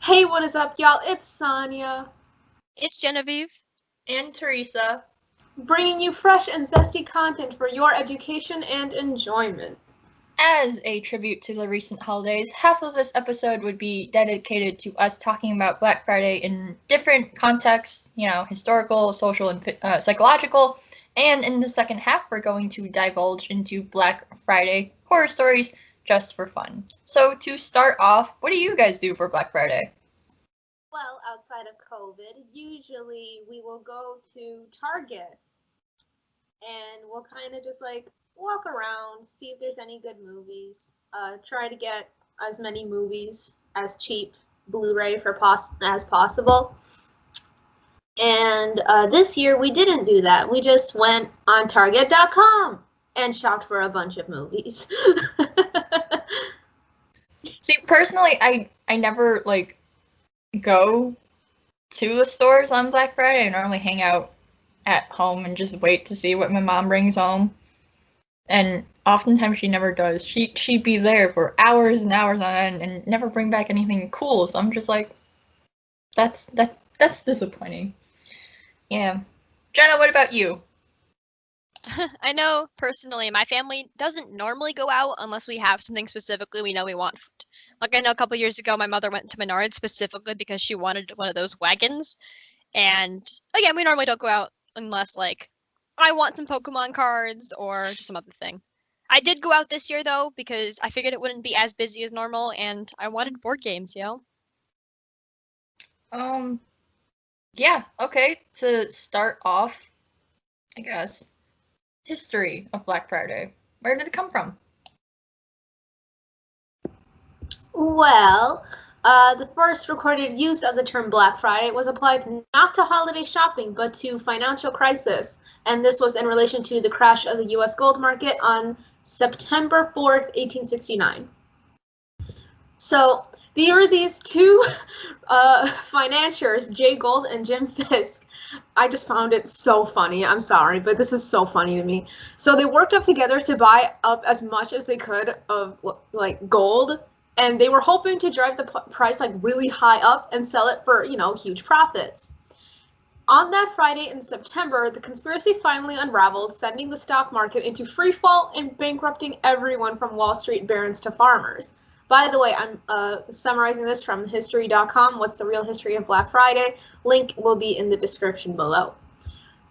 Hey, what is up, y'all? It's Sonia, It's Genevieve. And Teresa. bringing you fresh and zesty content for your education and enjoyment. As a tribute to the recent holidays, half of this episode would be dedicated to us talking about Black Friday in different contexts, historical, social, and psychological. And in the second half, we're going to divulge into Black Friday horror stories just for fun. So to start off, what do you guys do for Black Friday? Well, outside of COVID, usually we will go to Target and we'll kind of just walk around, see if there's any good movies, try to get as many movies as cheap Blu-ray as possible. And this year we didn't do that. We just went on Target.com and shopped for a bunch of movies. See, personally, I never go to the stores on Black Friday. I normally hang out at home and just wait to see what my mom brings home. And oftentimes she never does. She'd be there for hours and hours on end and never bring back anything cool. So I'm just like, that's disappointing. Yeah. Jenna, what about you? I know personally my family doesn't normally go out unless we have something specifically we know we want. Like I know a couple years ago my mother went to Menards specifically because she wanted one of those wagons. And again, we normally don't go out unless I want some Pokemon cards or just some other thing. I did go out this year though because I figured it wouldn't be as busy as normal and I wanted board games, Yeah, okay. To start off, I guess, history of Black Friday. Where did it come from? Well, the first recorded use of the term Black Friday was applied not to holiday shopping, but to financial crisis. And this was in relation to the crash of the U.S. gold market on September 4th, 1869. So there were these two financiers, Jay Gould and Jim Fisk. I just found it so funny. I'm sorry, but this is so funny to me. So they worked up together to buy up as much as they could of gold, and they were hoping to drive the price really high up and sell it for, huge profits. On that Friday in September, the conspiracy finally unraveled, sending the stock market into free fall and bankrupting everyone from Wall Street barons to farmers. By the way, I'm summarizing this from history.com, What's the Real History of Black Friday? Link will be in the description below.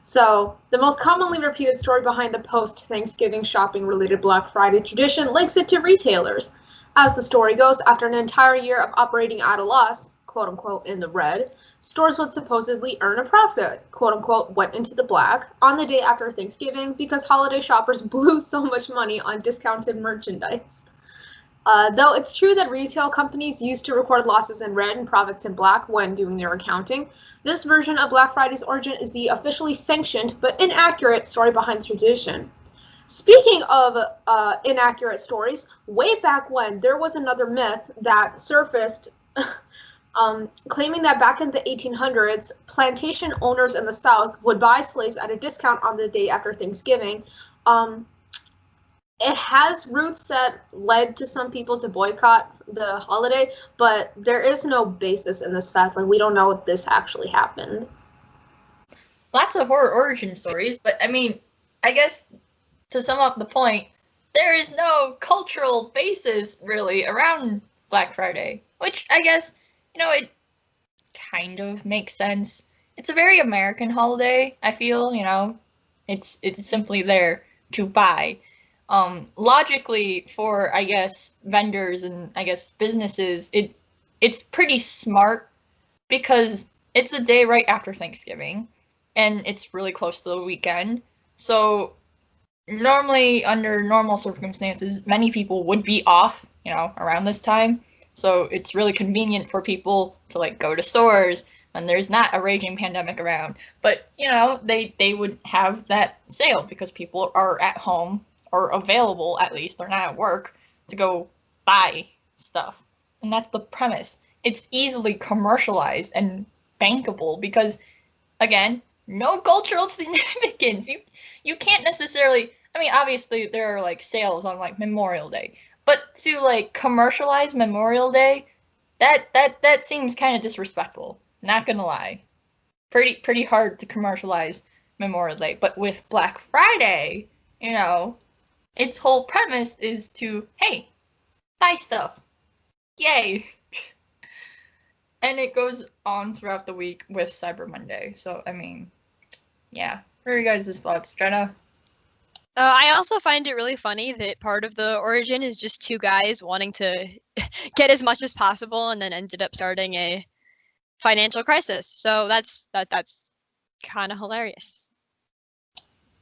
So, the most commonly repeated story behind the post-Thanksgiving shopping-related Black Friday tradition links it to retailers. As the story goes, after an entire year of operating at a loss, quote-unquote in the red, stores would supposedly earn a profit, quote-unquote went into the black, on the day after Thanksgiving because holiday shoppers blew so much money on discounted merchandise. Though it's true that retail companies used to record losses in red and profits in black when doing their accounting, this version of Black Friday's origin is the officially sanctioned but inaccurate story behind the tradition. Speaking of inaccurate stories, way back when, there was another myth that surfaced claiming that back in the 1800s, plantation owners in the South would buy slaves at a discount on the day after Thanksgiving. It has roots that led to some people to boycott the holiday, but there is no basis in this fact. We don't know if this actually happened. Lots of horror origin stories, but I guess to sum up the point, there is no cultural basis really around Black Friday, which I guess, it kind of makes sense. It's a very American holiday, I feel, it's simply there to buy. Logically for, I guess, vendors and I guess businesses, it's pretty smart because it's a day right after Thanksgiving and it's really close to the weekend. So normally under normal circumstances, many people would be off, around this time. So it's really convenient for people to go to stores when there's not a raging pandemic around. But, they would have that sale because people are at home or available, at least, they're not at work, to go buy stuff. And that's the premise. It's easily commercialized and bankable because, again, no cultural significance. You can't necessarily, obviously there are sales on Memorial Day, but to commercialize Memorial Day That seems kind of disrespectful. Not gonna lie. Pretty hard to commercialize Memorial Day, but with Black Friday, its whole premise is to, hey, buy stuff. Yay. And it goes on throughout the week with Cyber Monday. So, I mean, yeah. What are you guys' thoughts, Jenna? I also find it really funny that part of the origin is just two guys wanting to get as much as possible, and then ended up starting a financial crisis. So that's kind of hilarious.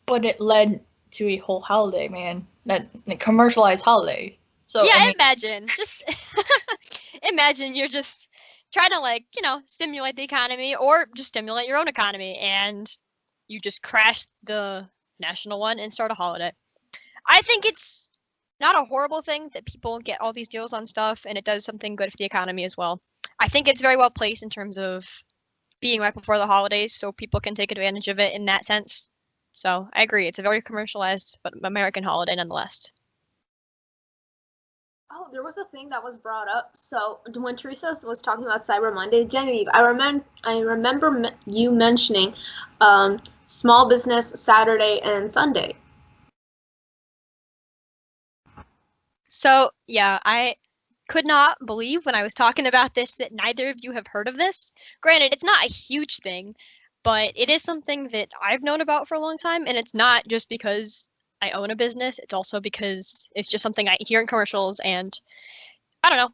But it led to a whole holiday, man. That commercialized holiday. So yeah, I mean, imagine just imagine you're just trying to stimulate the economy or just stimulate your own economy, and you just crash the national one and start a holiday. I think it's not a horrible thing that people get all these deals on stuff, and it does something good for the economy as well. I think it's very well placed in terms of being right before the holidays, so people can take advantage of it in that sense. So I agree, it's a very commercialized but American holiday nonetheless. Oh, there was a thing that was brought up. So when Teresa was talking about Cyber Monday, Genevieve, I remember you mentioning Small Business Saturday and Sunday. So yeah, I could not believe when I was talking about this that neither of you have heard of this. Granted, it's not a huge thing, but it is something that I've known about for a long time, and it's not just because I own a business, it's also because it's just something I hear in commercials, and I don't know,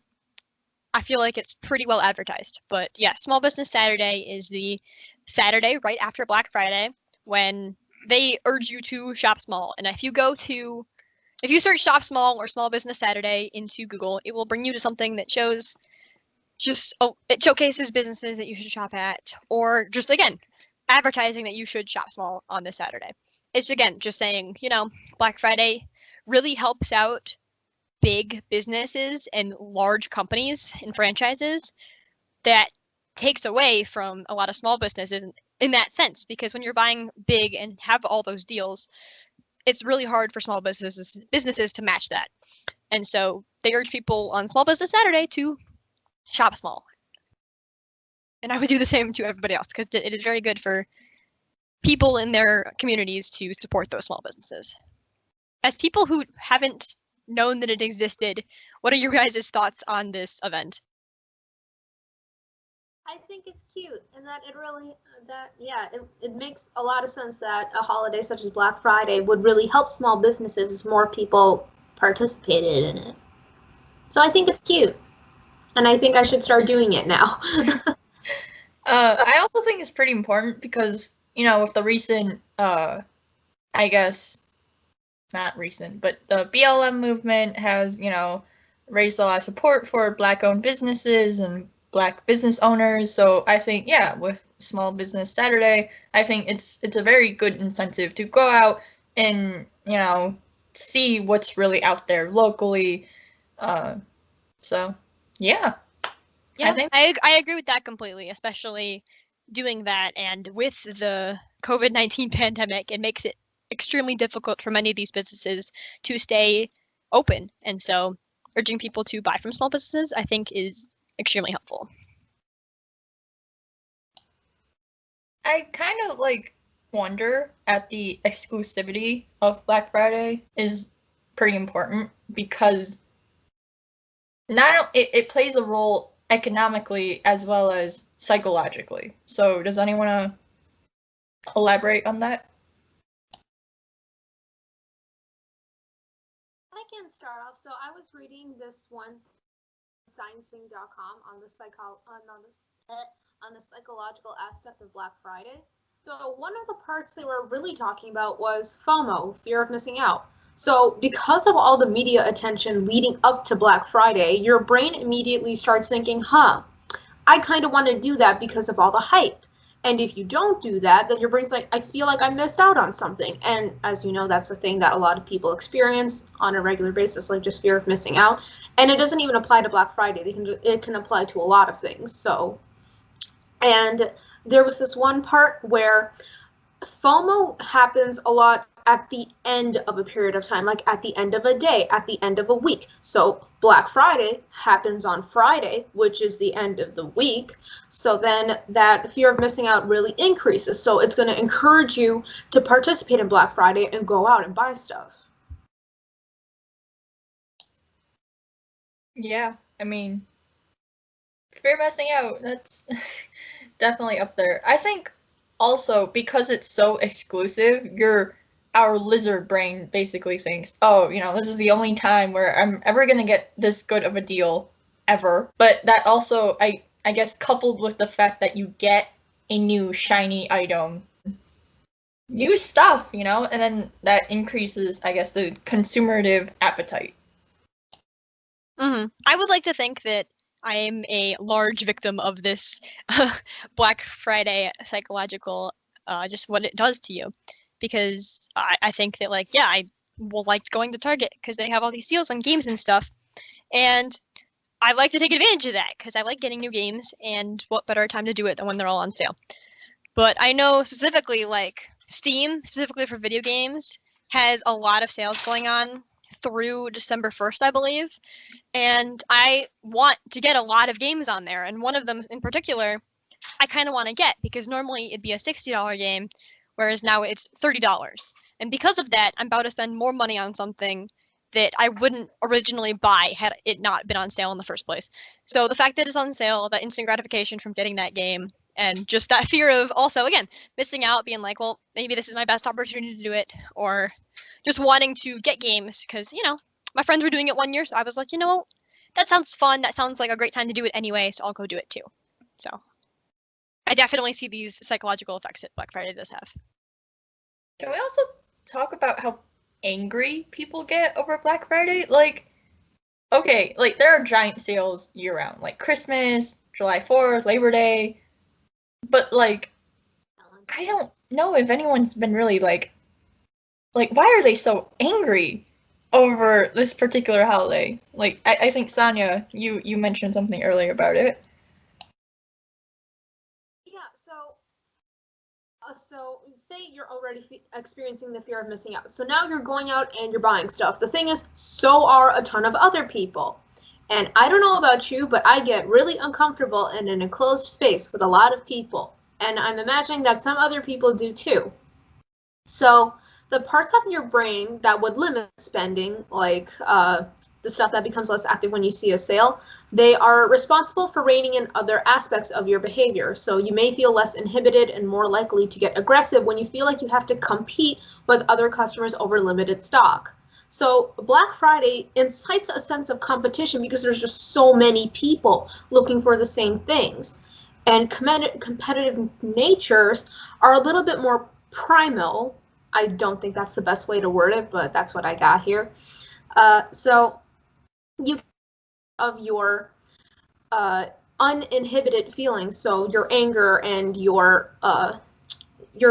I feel like it's pretty well advertised. But yeah, Small Business Saturday is the Saturday right after Black Friday when they urge you to shop small. And if you search shop small or Small Business Saturday into Google, it will bring you to something that it showcases businesses that you should shop at, or just, again, advertising that you should shop small on this Saturday. It's, again, just saying, Black Friday really helps out big businesses and large companies and franchises. That takes away from a lot of small businesses in that sense, because when you're buying big and have all those deals, it's really hard for small businesses to match that. And so they urge people on Small Business Saturday to shop small. And I would do the same to everybody else, because it is very good for people in their communities to support those small businesses. As people who haven't known that it existed, what are your guys' thoughts on this event? I think it's cute, and that it makes a lot of sense that a holiday such as Black Friday would really help small businesses as more people participated in it. So I think it's cute, and I think I should start doing it now. I also think it's pretty important because, with the recent, I guess, not recent, but the BLM movement has, raised a lot of support for Black-owned businesses and Black business owners. So I think, with Small Business Saturday, I think it's a very good incentive to go out and, see what's really out there locally. So, yeah. Yeah, I agree with that completely, especially doing that. And with the COVID-19 pandemic, it makes it extremely difficult for many of these businesses to stay open. And so urging people to buy from small businesses, I think, is extremely helpful. I kind of wonder at the exclusivity of Black Friday is pretty important, because it plays a role economically as well as psychologically. So does anyone want to elaborate on that? I can start off. So I was reading this one sciencing.com on the psychological aspect of Black Friday. So one of the parts they were really talking about was FOMO, fear of missing out. So because of all the media attention leading up to Black Friday, your brain immediately starts thinking, I kind of want to do that because of all the hype. And if you don't do that, then your brain's like, I feel like I missed out on something. And as you know, that's a thing that a lot of people experience on a regular basis, like just fear of missing out. And it doesn't even apply to Black Friday. It can apply to a lot of things. So, and there was this one part where FOMO happens a lot at the end of a period of time, like at the end of a day, at the end of a week. So Black Friday happens on Friday, which is the end of the week. So then that fear of missing out really increases. So it's going to encourage you to participate in Black Friday and go out and buy stuff. Yeah, I mean, fear of missing out, that's definitely up there. I think also because it's so exclusive, our lizard brain basically thinks, oh, this is the only time where I'm ever gonna get this good of a deal ever. But that also, I guess, coupled with the fact that you get a new shiny item, new stuff, and then that increases, I guess, the consumerative appetite. I would like to think that I am a large victim of this Black Friday psychological, just what it does to you. Because I think that, like, yeah, I will like going to Target because they have all these deals on games and stuff. And I like to take advantage of that because I like getting new games, and what better time to do it than when they're all on sale. But I know specifically, like, Steam, specifically for video games, has a lot of sales going on through December 1st, I believe. And I want to get a lot of games on there. And one of them in particular, I kind of want to get because normally it'd be a $60 game, whereas now it's $30. And because of that, I'm about to spend more money on something that I wouldn't originally buy had it not been on sale in the first place. So the fact that it's on sale, that instant gratification from getting that game, and just that fear of also, again, missing out, being like, well, maybe this is my best opportunity to do it, or just wanting to get games because, my friends were doing it one year, so I was like, that sounds fun. That sounds like a great time to do it anyway, so I'll go do it too. So I definitely see these psychological effects that Black Friday does have. Can we also talk about how angry people get over Black Friday? Like, okay, like, there are giant sales year-round, like Christmas, July 4th, Labor Day, but, like, I don't know if anyone's been really, like, why are they so angry over this particular holiday? Like, I think, Sonia, you mentioned something earlier about it. So say you're already experiencing the fear of missing out. So now you're going out and you're buying stuff. The thing is, so are a ton of other people. And I don't know about you, but I get really uncomfortable in an enclosed space with a lot of people. And I'm imagining that some other people do too. So the parts of your brain that would limit spending, like the stuff that becomes less active when you see a sale, they are responsible for reining in other aspects of your behavior. So you may feel less inhibited and more likely to get aggressive when you feel like you have to compete with other customers over limited stock. So Black Friday incites a sense of competition because there's just so many people looking for the same things. And competitive natures are a little bit more primal. I don't think that's the best way to word it, but that's what I got here. So you of your uninhibited feelings, so your anger and your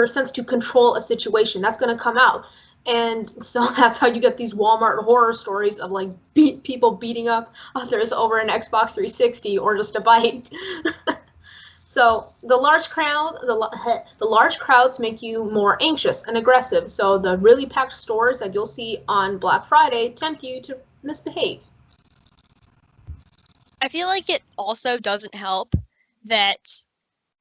sense to control a situation, that's going to come out. And so that's how you get these Walmart horror stories of like people beating up others over an Xbox 360 or just a bite. So the large crowds make you more anxious and aggressive. So the really packed stores that you'll see on Black Friday tempt you to misbehave. I feel like it also doesn't help that,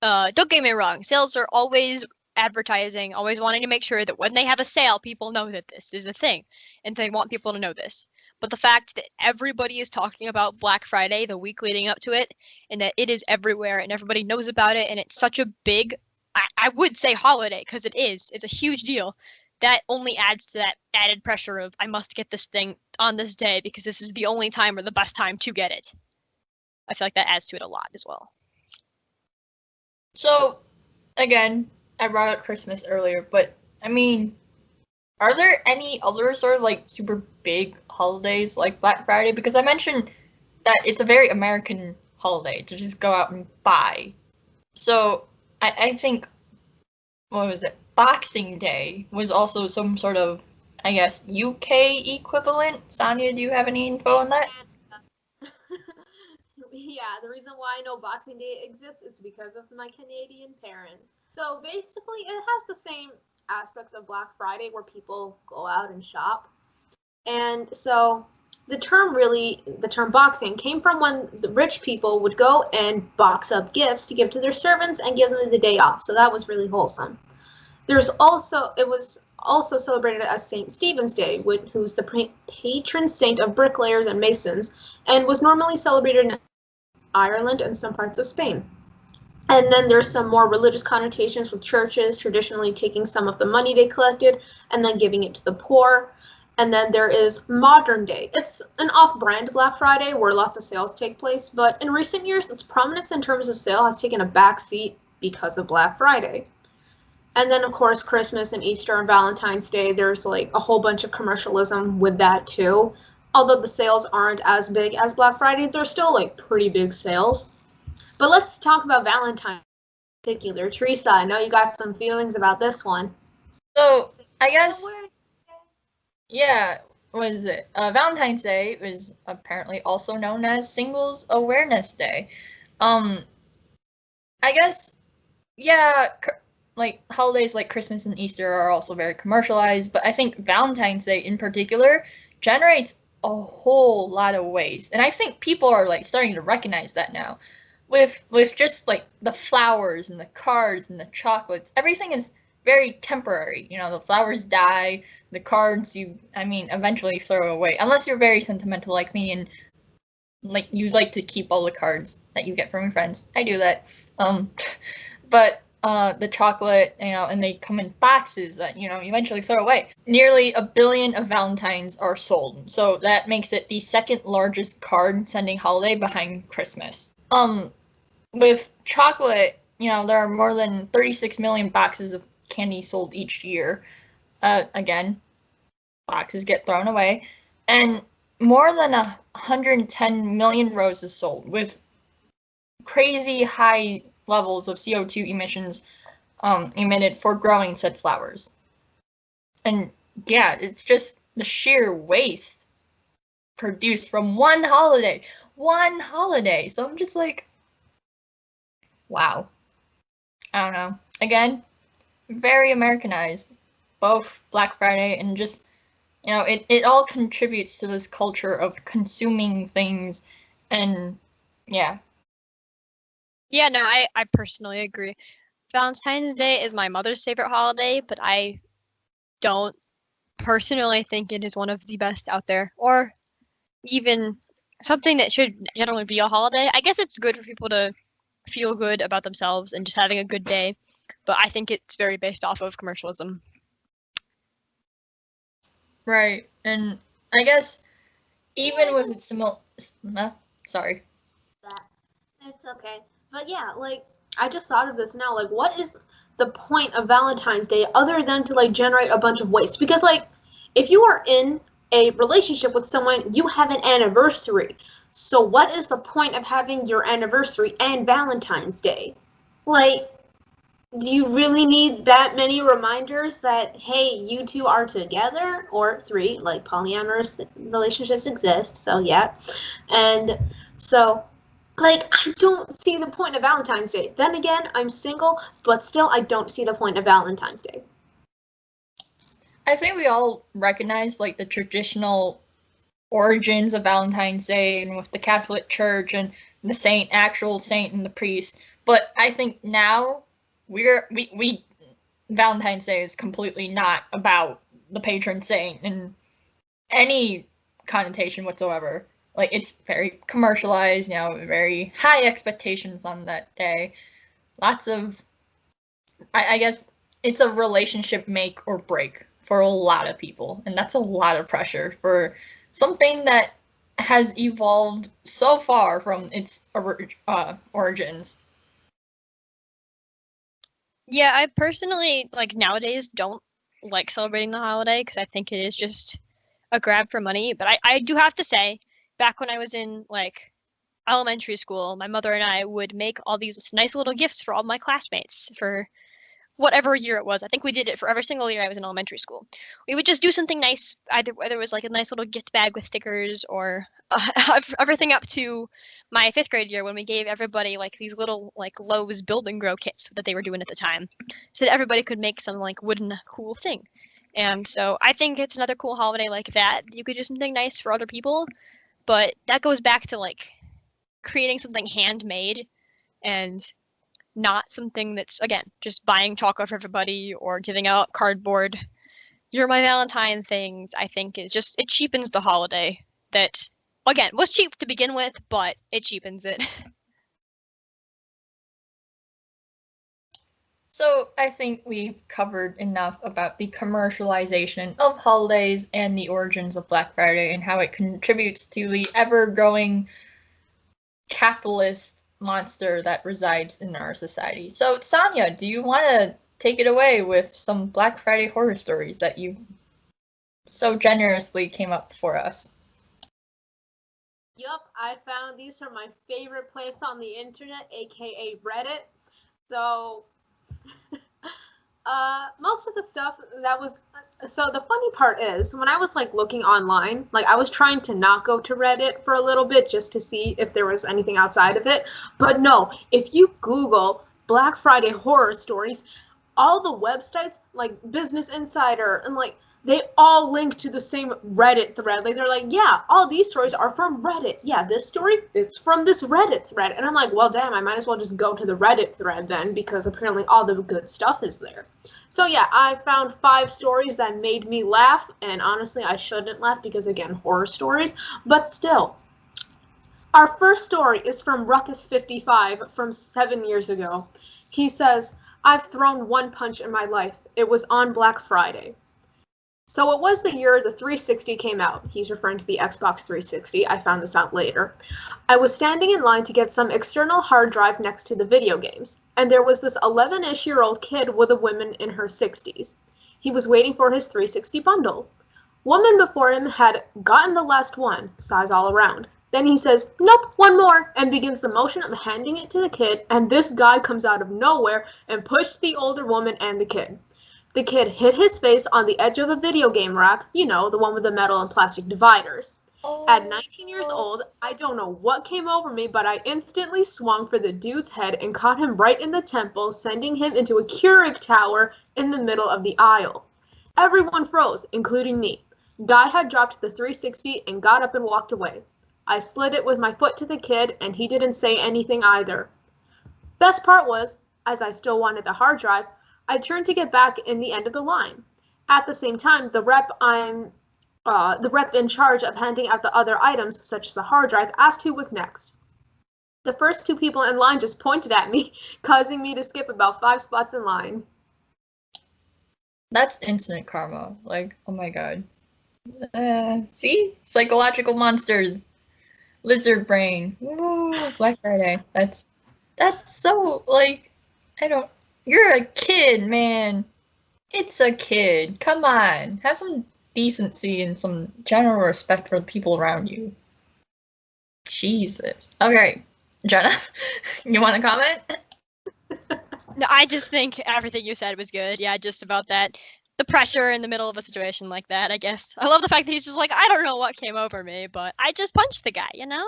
don't get me wrong, sales are always advertising, always wanting to make sure that when they have a sale, people know that this is a thing, and they want people to know this. But the fact that everybody is talking about Black Friday the week leading up to it, and that it is everywhere, and everybody knows about it, and it's such a big, I would say holiday, because it's a huge deal, that only adds to that added pressure of, I must get this thing on this day, because this is the only time or the best time to get it. I feel like that adds to it a lot as well. So, again, I brought up Christmas earlier, but, I mean, are there any other sort of, like, super big holidays like Black Friday? Because I mentioned that it's a very American holiday to just go out and buy. So, I think, what was it? Boxing Day was also some sort of, I guess, UK equivalent. Sonia, do you have any info on that? Yeah, the reason why I know Boxing Day exists is because of my Canadian parents. So basically, it has the same aspects of Black Friday where people go out and shop. And so the term boxing came from when the rich people would go and box up gifts to give to their servants and give them the day off. So that was really wholesome. It was also celebrated as St. Stephen's Day, who's the patron saint of bricklayers and masons, and was normally celebrated in Ireland and some parts of Spain. And then there's some more religious connotations with churches traditionally taking some of the money they collected and then giving it to the poor. And then there is modern day. It's an off-brand Black Friday where lots of sales take place, but in recent years, its prominence in terms of sale has taken a backseat because of Black Friday. And then, of course, Christmas and Easter and Valentine's Day, there's like a whole bunch of commercialism with that too. Although the sales aren't as big as Black Friday, they're still like pretty big sales. But let's talk about Valentine in particular. Teresa, I know you got some feelings about this one. So, I guess, yeah, what is it? Valentine's Day is apparently also known as Singles Awareness Day. I guess, yeah, like holidays like Christmas and Easter are also very commercialized, but I think Valentine's Day in particular generates a whole lot of waste. And I think people are like starting to recognize that now. With just like the flowers and the cards and the chocolates, everything is very temporary. You know, the flowers die, the cards eventually throw away. Unless you're very sentimental like me and like you like to keep all the cards that you get from your friends. I do that. But the chocolate, and they come in boxes that, you eventually throw away. Nearly 1 billion of Valentines are sold. So that makes it the second largest card sending holiday behind Christmas. With chocolate, there are more than 36 million boxes of candy sold each year. Again, boxes get thrown away. And more than 110 million roses sold, with crazy high levels of CO2 emissions emitted for growing said flowers. And yeah, it's just the sheer waste produced from one holiday. So I'm just like, wow. I don't know. Again, very Americanized, both Black Friday and just, it all contributes to this culture of consuming things. And yeah. Yeah, no, I personally agree. Valentine's Day is my mother's favorite holiday, but I don't personally think it is one of the best out there, or even something that should generally be a holiday. I guess it's good for people to feel good about themselves and just having a good day, but I think it's very based off of commercialism. Right, and I guess even with its sorry. It's okay. But yeah, like, I just thought of this now. Like, what is the point of Valentine's Day other than to, like, generate a bunch of waste? Because, like, if you are in a relationship with someone, you have an anniversary. So what is the point of having your anniversary and Valentine's Day? Like, do you really need that many reminders that, hey, you two are together? Or 3, like, polyamorous relationships exist, so yeah. And so, like, I don't see the point of Valentine's Day. Then again, I'm single, but still I don't see the point of Valentine's Day. I think we all recognize, like, the traditional origins of Valentine's Day and with the Catholic Church and the actual saint and the priest. But I think now Valentine's Day is completely not about the patron saint in any connotation whatsoever. Like, it's very commercialized, very high expectations on that day. Lots of, I guess, it's a relationship make or break for a lot of people. And that's a lot of pressure for something that has evolved so far from its origins. Yeah, I personally, like, nowadays don't like celebrating the holiday because I think it is just a grab for money. But I do have to say, back when I was in, like, elementary school, my mother and I would make all these nice little gifts for all my classmates for whatever year it was. I think we did it for every single year I was in elementary school. We would just do something nice, either whether it was like a nice little gift bag with stickers or everything up to my 5th grade year when we gave everybody like these little like Lowe's build and grow kits that they were doing at the time, so that everybody could make some like wooden cool thing. And so I think it's another cool holiday like that. You could do something nice for other people, but that goes back to like creating something handmade and not something that's, again, just buying chocolate for everybody or giving out cardboard. You're my Valentine things, I think, is just, it cheapens the holiday that, again, was cheap to begin with, but it cheapens it. So I think we've covered enough about the commercialization of holidays and the origins of Black Friday and how it contributes to the ever-growing capitalist monster that resides in our society. So Sonia, do you want to take it away with some Black Friday horror stories that you so generously came up for us? Yup, I found these from my favorite place on the internet, aka Reddit. So most of the stuff that was, so the funny part is when I was like looking online, like I was trying to not go to Reddit for a little bit just to see if there was anything outside of it, but no, if you Google Black Friday horror stories, all the websites like Business Insider and like they all link to the same Reddit thread. Like they're like, yeah, all these stories are from Reddit. Yeah, this story, it's from this Reddit thread. And I'm like, well, damn, I might as well just go to the Reddit thread then because apparently all the good stuff is there. So yeah, I found 5 stories that made me laugh. And honestly, I shouldn't laugh because, again, horror stories. But still, our first story is from Ruckus55 from 7 years ago. He says, I've thrown one punch in my life. It was on Black Friday. So it was the year the 360 came out. He's referring to the Xbox 360. I found this out later. I was standing in line to get some external hard drive next to the video games, and there was this 11-ish-year-old kid with a woman in her 60s. He was waiting for his 360 bundle. Woman before him had gotten the last one, size all around. Then he says, nope, one more, and begins the motion of handing it to the kid, and this guy comes out of nowhere and pushed the older woman and the kid. The kid hit his face on the edge of a video game rack, you know, the one with the metal and plastic dividers. Oh. At 19 years old, I don't know what came over me, but I instantly swung for the dude's head and caught him right in the temple, sending him into a Keurig tower in the middle of the aisle. Everyone froze, including me. Guy had dropped the 360 and got up and walked away. I slid it with my foot to the kid, and he didn't say anything either. Best part was, as I still wanted the hard drive, I turned to get back in the end of the line. At the same time, the rep in charge of handing out the other items, such as the hard drive, asked who was next. The first 2 people in line just pointed at me, causing me to skip about 5 spots in line. That's instant karma. Like, oh my god. See? Psychological monsters. Lizard brain. Ooh, Black Friday. That's so, like, you're a kid, man. It's a kid. Come on. Have some decency and some general respect for the people around you. Jesus. Okay. Jenna, you want to comment? No, I just think everything you said was good. Yeah, just about that. The pressure in the middle of a situation like that, I guess. I love the fact that he's just like, I don't know what came over me, but I just punched the guy, you know?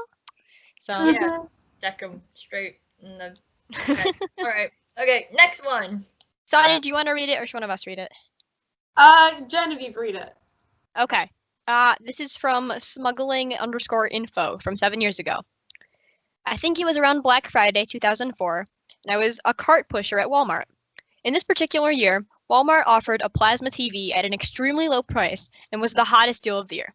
So yeah, deck him straight in the head. Alright. Okay, next one. Sonia, do you want to read it or should one of us read it? Genevieve, read it. Okay. This is from smuggling_info from 7 years ago. I think it was around Black Friday 2004, and I was a cart pusher at Walmart. In this particular year, Walmart offered a plasma TV at an extremely low price and was the hottest deal of the year.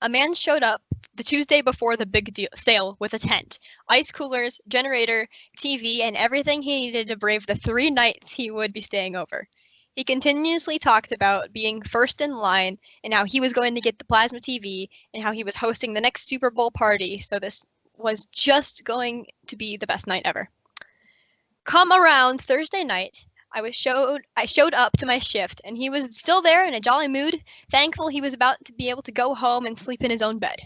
A man showed up the Tuesday before the big deal sale with a tent, ice coolers, generator, TV, and everything he needed to brave the 3 nights he would be staying over. He continuously talked about being first in line and how he was going to get the plasma TV and how he was hosting the next Super Bowl party, so this was just going to be the best night ever. Come around Thursday night, I showed up to my shift, and he was still there in a jolly mood, thankful he was about to be able to go home and sleep in his own bed.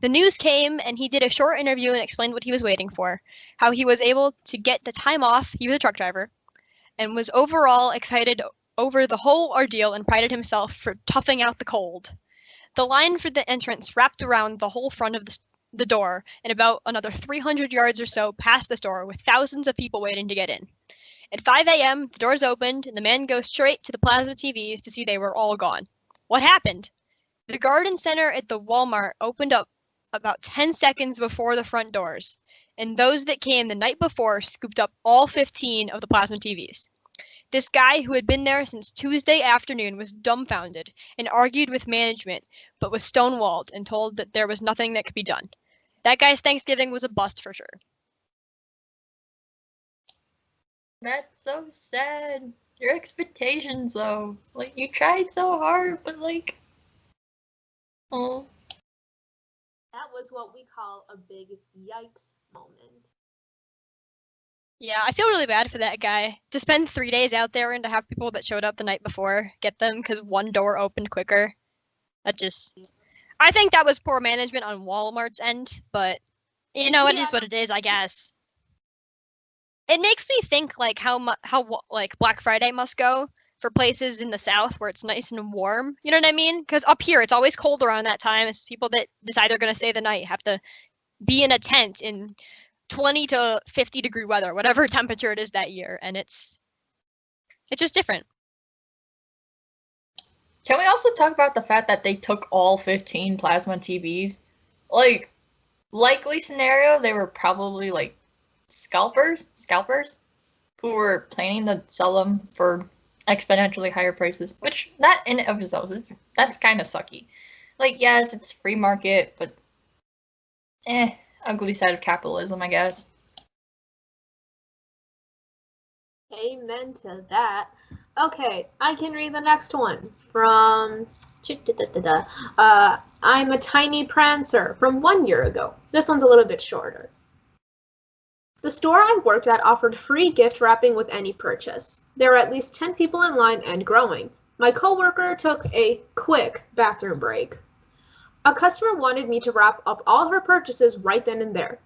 The news came, and he did a short interview and explained what he was waiting for, how he was able to get the time off, he was a truck driver, and was overall excited over the whole ordeal and prided himself for toughing out the cold. The line for the entrance wrapped around the whole front of the door and about another 300 yards or so past the store with thousands of people waiting to get in. At 5 a.m., the doors opened and the man goes straight to the plasma TVs to see they were all gone. What happened? The garden center at the Walmart opened up about 10 seconds before the front doors, and those that came the night before scooped up all 15 of the plasma TVs. This guy who had been there since Tuesday afternoon was dumbfounded and argued with management, but was stonewalled and told that there was nothing that could be done. That guy's Thanksgiving was a bust for sure. That's so sad. Your expectations, though. Like, you tried so hard, but, like... Oh. That was what we call a big yikes moment. Yeah, I feel really bad for that guy. To spend 3 days out there and to have people that showed up the night before get them because one door opened quicker. I think that was poor management on Walmart's end, but you know, it is what it is, I guess. It makes me think like how like Black Friday must go for places in the South where it's nice and warm. You know what I mean? Because up here it's always cold around that time. It's people that decide they're going to stay the night have to be in a tent in 20 to 50 degree weather, whatever temperature it is that year, and it's just different. Can we also talk about the fact that they took all 15 plasma TVs? Like, likely scenario, they were probably like scalpers who were planning to sell them for exponentially higher prices, which that in and of itself that's kind of sucky. Like, yes, it's free market, but ugly side of capitalism, I guess. Amen to that. Okay, I can read the next one from I'm a Tiny Prancer from 1 year ago. This one's a little bit shorter. The store I worked at offered free gift wrapping with any purchase. There were at least 10 people in line and growing. My coworker took a quick bathroom break. A customer wanted me to wrap up all her purchases right then and there.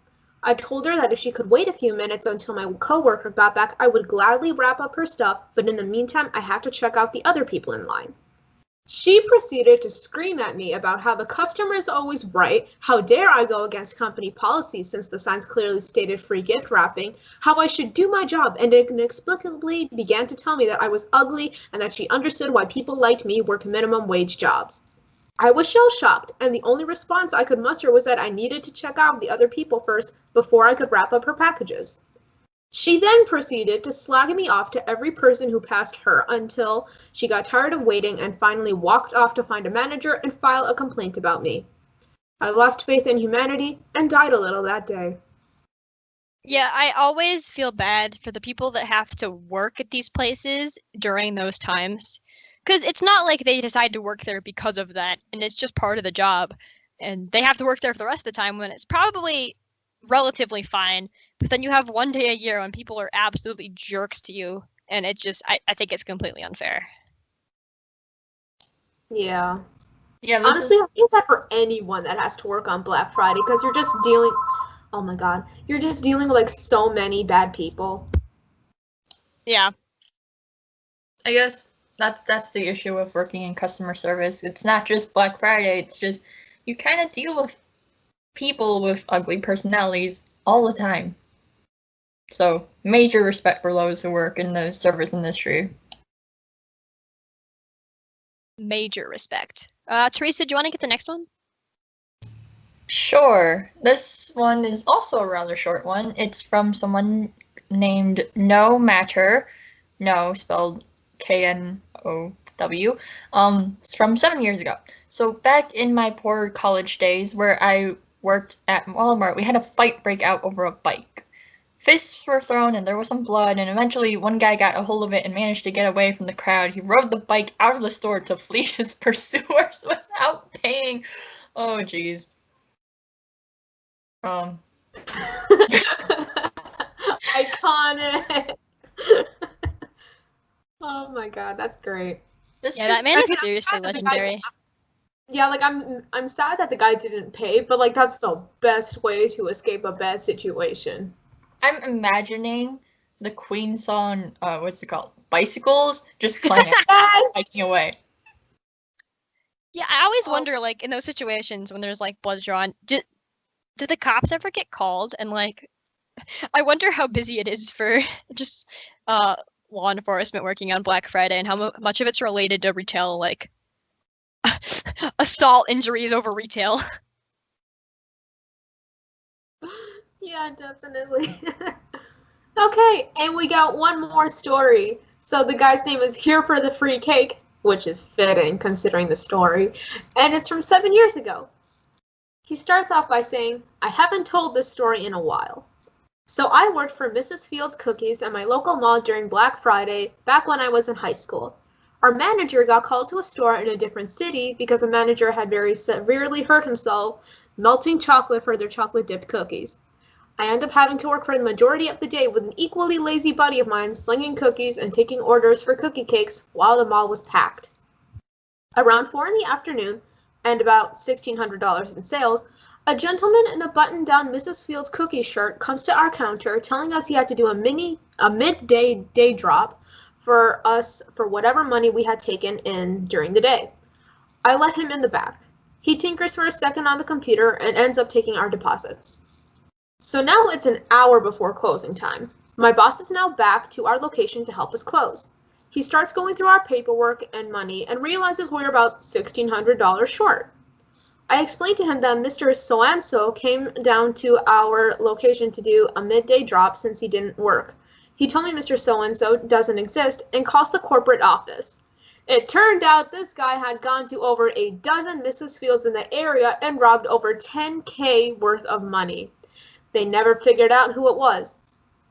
I told her that if she could wait a few minutes until my coworker got back, I would gladly wrap up her stuff, but in the meantime, I had to check out the other people in line. She proceeded to scream at me about how the customer is always right, how dare I go against company policy since the signs clearly stated free gift wrapping, how I should do my job, and inexplicably began to tell me that I was ugly and that she understood why people like me work minimum wage jobs. I was shell-shocked, and the only response I could muster was that I needed to check out the other people first before I could wrap up her packages. She then proceeded to slag me off to every person who passed her until she got tired of waiting and finally walked off to find a manager and file a complaint about me. I lost faith in humanity and died a little that day. Yeah, I always feel bad for the people that have to work at these places during those times. Because it's not like they decide to work there because of that, and it's just part of the job. And they have to work there for the rest of the time when it's probably relatively fine. But then you have 1 day a year when people are absolutely jerks to you, and it just, I think it's completely unfair. Yeah. Yeah. Honestly, I feel that for anyone that has to work on Black Friday, because you're just dealing, oh my god, you're just dealing with like so many bad people. Yeah. I guess that's the issue with working in customer service. It's not just Black Friday, it's just you kind of deal with people with ugly personalities all the time. So, major respect for those who work in the service industry. Major respect. Teresa, do you want to get the next one? Sure. This one is also a rather short one. It's from someone named No Matter. No, spelled Know. It's from 7 years ago. So back in my poor college days where I worked at Walmart, we had a fight break out over a bike. Fists were thrown and there was some blood, and eventually one guy got a hold of it and managed to get away from the crowd. He rode the bike out of the store to flee his pursuers without paying. Oh, jeez. Iconic. Oh my god, that's great. That man is seriously legendary. Yeah, like I'm sad that the guy didn't pay, but like that's the best way to escape a bad situation. I'm imagining the Queen's on what's it called? Bicycles, just playing it, hiking away. Yeah, I always wonder, like, in those situations when there's like blood drawn, did the cops ever get called? And like, I wonder how busy it is for just law enforcement working on Black Friday, and how much of it's related to retail, like assault injuries over retail. Yeah, definitely. Okay, and we got one more story. So the guy's name is Here for the Free Cake, which is fitting considering the story, and it's from 7 years ago. He starts off by saying, I haven't told this story in a while. So I worked for Mrs. Fields Cookies at my local mall during Black Friday back when I was in high school. Our manager got called to a store in a different city because the manager had very severely hurt himself melting chocolate for their chocolate-dipped cookies. I ended up having to work for the majority of the day with an equally lazy buddy of mine slinging cookies and taking orders for cookie cakes while the mall was packed. Around 4 in the afternoon, and about $1,600 in sales, a gentleman in a button-down Mrs. Fields cookie shirt comes to our counter telling us he had to do a midday day drop for us for whatever money we had taken in during the day. I let him in the back. He tinkers for a second on the computer and ends up taking our deposits. So now it's an hour before closing time. My boss is now back to our location to help us close. He starts going through our paperwork and money and realizes we're about $1,600 short. I explained to him that Mr. So-and-so came down to our location to do a midday drop since he didn't work. He told me Mr. So-and-so doesn't exist and calls the corporate office. It turned out this guy had gone to over a dozen Mrs. Fields in the area and robbed over $10,000 worth of money. They never figured out who it was.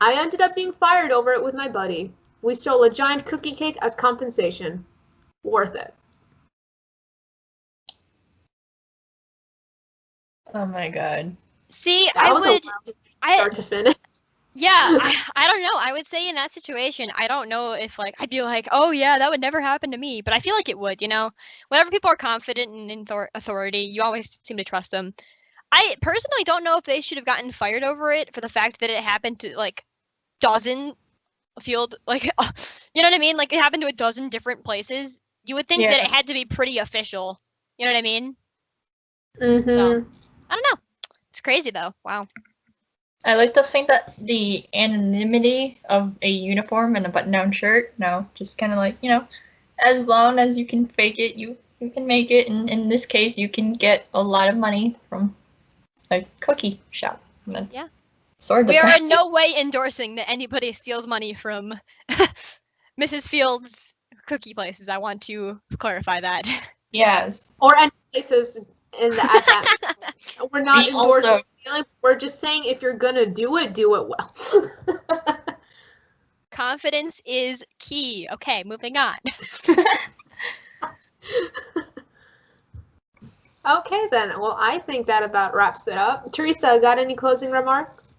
I ended up being fired over it with my buddy. We stole a giant cookie cake as compensation. Worth it. Oh my god. See, That I was would, start to finish. yeah, I don't know. I would say in that situation, I don't know if like I'd be like, oh yeah, that would never happen to me. But I feel like it would. Whenever people are confident in authority, you always seem to trust them. I personally don't know if they should have gotten fired over it for the fact that it happened to like dozen field, like you know what I mean? Like it happened to a dozen different places. You would think that it had to be pretty official. You know what I mean? Mm-hmm. So I don't know. It's crazy though. Wow. I like to think that the anonymity of a uniform and a button-down shirt, just kind of like, as long as you can fake it, you can make it. And in this case, you can get a lot of money from a cookie shop. That's sort of we are depressing. in no way endorsing that anybody steals money from Mrs. Fields cookie places. I want to clarify that. Yes. Or any places at that. We're not endorsing stealing. We're just saying if you're gonna do it well. Confidence is key. Okay, moving on. Okay then. Well, I think that about wraps it up. Teresa, got any closing remarks?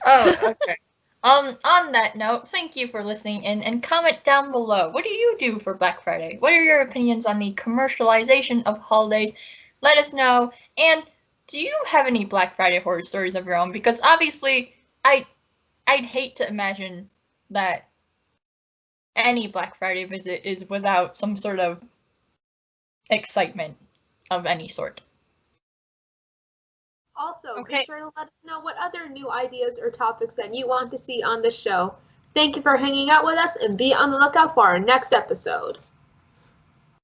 Oh, okay. On that note, thank you for listening and comment down below. What do you do for Black Friday? What are your opinions on the commercialization of holidays? Let us know. And do you have any Black Friday horror stories of your own? Because obviously, I'd hate to imagine that any Black Friday visit is without some sort of excitement of any sort. Also, be sure to let us know what other new ideas or topics that you want to see on the show. Thank you for hanging out with us and be on the lookout for our next episode.